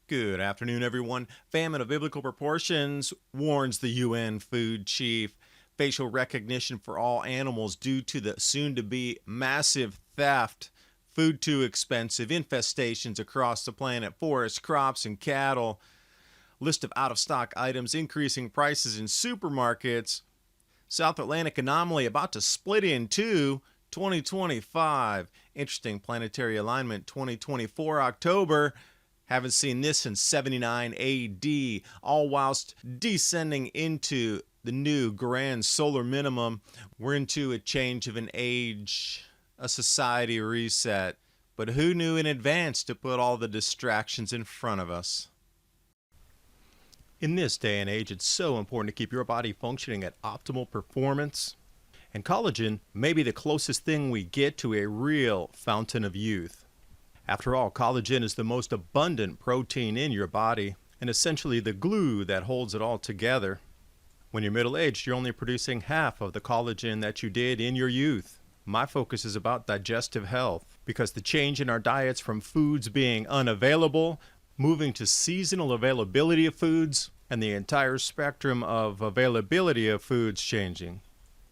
Good afternoon, everyone. Famine of biblical proportions warns the UN food chief. Facial recognition for all animals due to the soon-to-be massive theft. Food too expensive. Infestations across the planet. Forests, crops, and cattle. List of out-of-stock items. Increasing prices in supermarkets. Southern Magnetic Anomaly about to split in two. 2025. Interesting planetary alignment. 2024 October. Haven't seen this since 79 AD, all whilst descending into the new grand solar minimum. We're into a change of an age, a society reset. But who knew in advance to put all the distractions in front of us? In this day and age, it's so important to keep your body functioning at optimal performance. And collagen may be the closest thing we get to a real fountain of youth. After all, collagen is the most abundant protein in your body and essentially the glue that holds it all together. When you're middle-aged, you're only producing half of the collagen that you did in your youth. My focus is about digestive health because the change in our diets from foods being unavailable, moving to seasonal availability of foods, and the entire spectrum of availability of foods changing.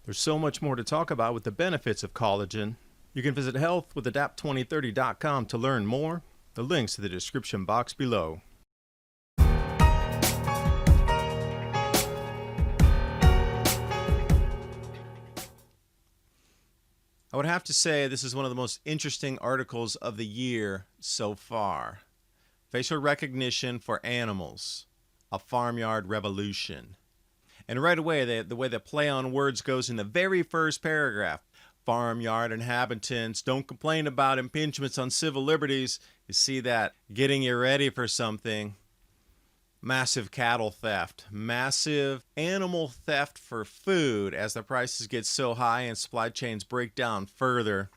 There's so much more to talk about with the benefits of collagen. You can visit healthwithadapt2030.com to learn more. The link's in the description box below. I would have to say this is one of the most interesting articles of the year so far. Facial recognition for animals, a farmyard revolution. And right away, the way the play on words goes in the very first paragraph. Farmyard inhabitants don't complain about impingements on civil liberties. You see that getting you ready for something. Massive cattle theft, massive animal theft for food as the prices get so high and supply chains break down further.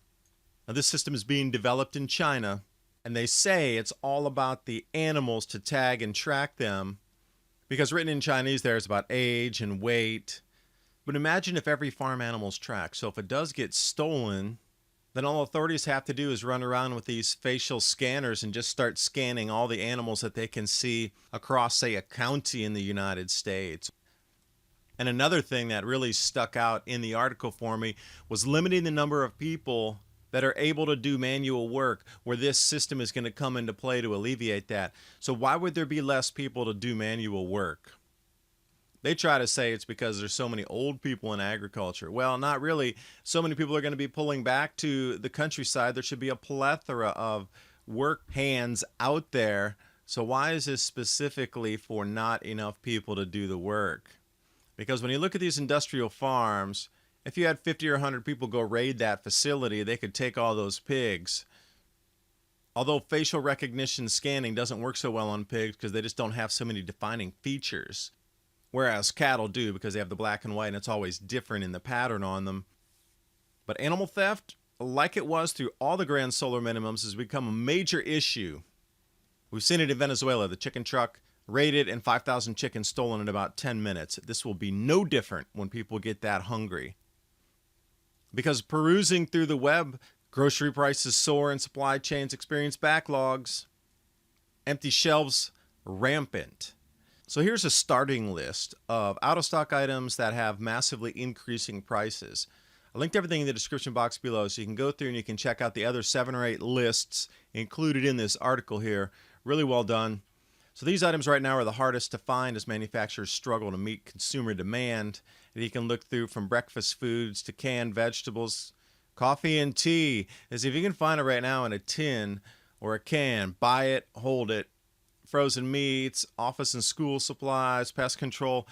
Now, this system is being developed in China, and they say it's all about the animals to tag and track them because written in Chinese there is about age and weight. But imagine if every farm animal's tracked. So if it does get stolen, then all authorities have to do is run around with these facial scanners and just start scanning all the animals that they can see across, say, a county in the United States. And another thing that really stuck out in the article for me was limiting the number of people that are able to do manual work, where this system is going to come into play to alleviate that. So why would there be less people to do manual work? They try to say it's because there's so many old people in agriculture. Well, not really. So many people are going to be pulling back to the countryside. There should be a plethora of work hands out there. So why is this specifically for not enough people to do the work? Because when you look at these industrial farms, if you had 50 or 100 people go raid that facility, they could take all those pigs. Although facial recognition scanning doesn't work so well on pigs because they just don't have so many defining features. Whereas cattle do because they have the black and white and it's always different in the pattern on them. But animal theft, like it was through all the grand solar minimums, has become a major issue. We've seen it in Venezuela. The chicken truck raided and 5,000 chickens stolen in about 10 minutes. This will be no different when people get that hungry. Because perusing through the web, grocery prices soar and supply chains experience backlogs. Empty shelves rampant. So here's a starting list of out-of-stock items that have massively increasing prices. I linked everything in the description box below so you can go through and you can check out the other 7 or 8 lists included in this article here. Really well done. So these items right now are the hardest to find as manufacturers struggle to meet consumer demand. And you can look through from breakfast foods to canned vegetables, coffee and tea. As if you can find it right now in a tin or a can, buy it, hold it. Frozen meats, office and school supplies, pest control.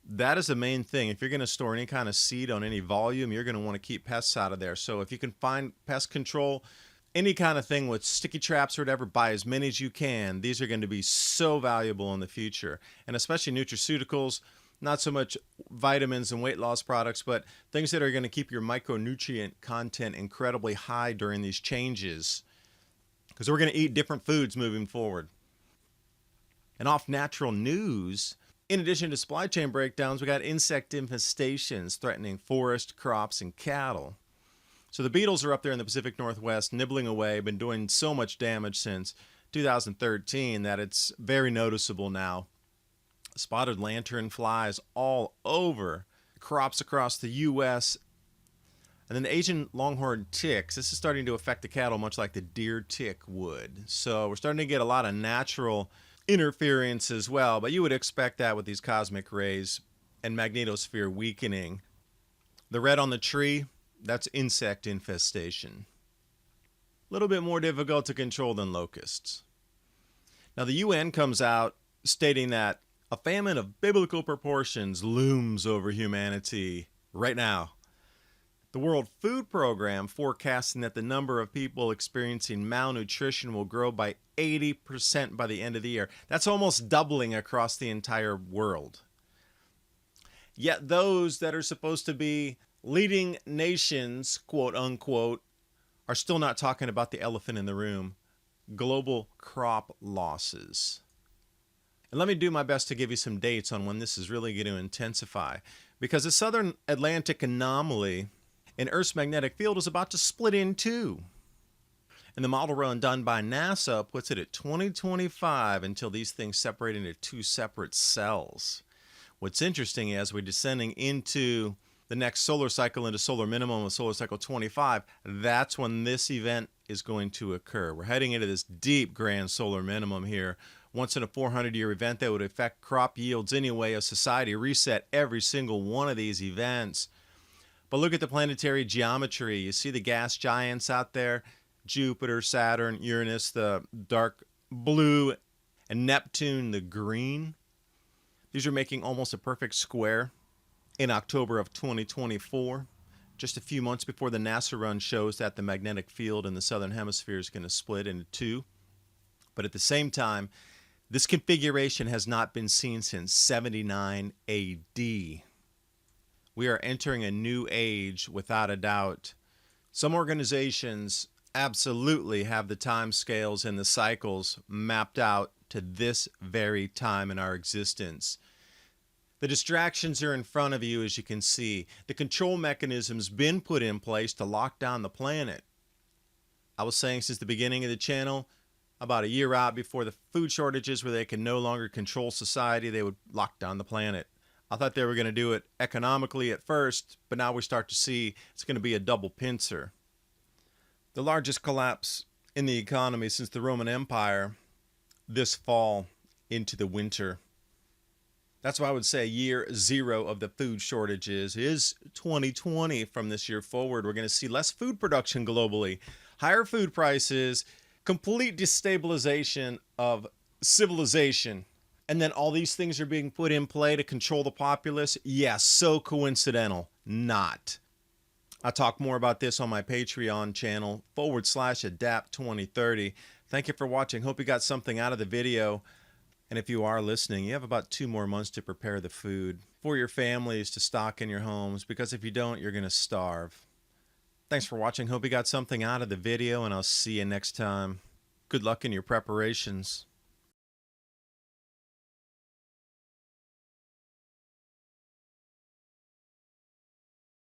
That is the main thing. If you're going to store any kind of seed on any volume, you're going to want to keep pests out of there. So if you can find pest control, any kind of thing with sticky traps or whatever, buy as many as you can. These are going to be so valuable in the future. And especially nutraceuticals, not so much vitamins and weight loss products, but things that are going to keep your micronutrient content incredibly high during these changes. Because we're going to eat different foods moving forward. And off natural news, in addition to supply chain breakdowns, we got insect infestations threatening forest, crops, and cattle. So the beetles are up there in the Pacific Northwest nibbling away, been doing so much damage since 2013 that it's very noticeable now. Spotted lantern flies all over crops across the U.S. And then the Asian longhorn ticks. This is starting to affect the cattle much like the deer tick would. So we're starting to get a lot of natural interference as well. But you would expect that with these cosmic rays and magnetosphere weakening. The red on the tree, that's insect infestation. A little bit more difficult to control than locusts. Now the UN comes out stating that a famine of biblical proportions looms over humanity right now. The World Food Program forecasting that the number of people experiencing malnutrition will grow by 80% by the end of the year. That's almost doubling across the entire world. Yet those that are supposed to be leading nations, quote unquote, are still not talking about the elephant in the room, global crop losses. And let me do my best to give you some dates on when this is really going to intensify, because the Southern Atlantic Anomaly in Earth's magnetic field is about to split in two. And the model run done by NASA puts it at 2025 until these things separate into two separate cells. What's interesting as we're descending into the next solar cycle, into solar minimum of solar cycle 25, that's when this event is going to occur. We're heading into this deep grand solar minimum here. Once in a 400-year event that would affect crop yields anyway, a society reset every single one of these events. But look at the planetary geometry. You see the gas giants out there, Jupiter, Saturn, Uranus, the dark blue, and Neptune, the green. These are making almost a perfect square in October of 2024, just a few months before the NASA run shows that the magnetic field in the southern hemisphere is going to split into two. But at the same time, this configuration has not been seen since 79 AD. We are entering a new age without a doubt. Some organizations absolutely have the time scales and the cycles mapped out to this very time in our existence. The distractions are in front of you, as you can see. The control mechanism's been put in place to lock down the planet. I was saying since the beginning of the channel, about a year out before the food shortages where they can no longer control society, they would lock down the planet. I thought they were going to do it economically at first, but now we start to see it's going to be a double pincer. The largest collapse in the economy since the Roman Empire this fall into the winter. That's why I would say year zero of the food shortages is 2020. From this year forward, we're going to see less food production globally, higher food prices, complete destabilization of civilization. And then all these things are being put in play to control the populace. Yes, so coincidental. Not. I'll talk more about this on my Patreon channel, /Adapt2030. Thank you for watching. Hope you got something out of the video. And if you are listening, you have about 2 more months to prepare the food for your families to stock in your homes, because if you don't, you're going to starve. Thanks for watching. Hope you got something out of the video, and I'll see you next time. Good luck in your preparations.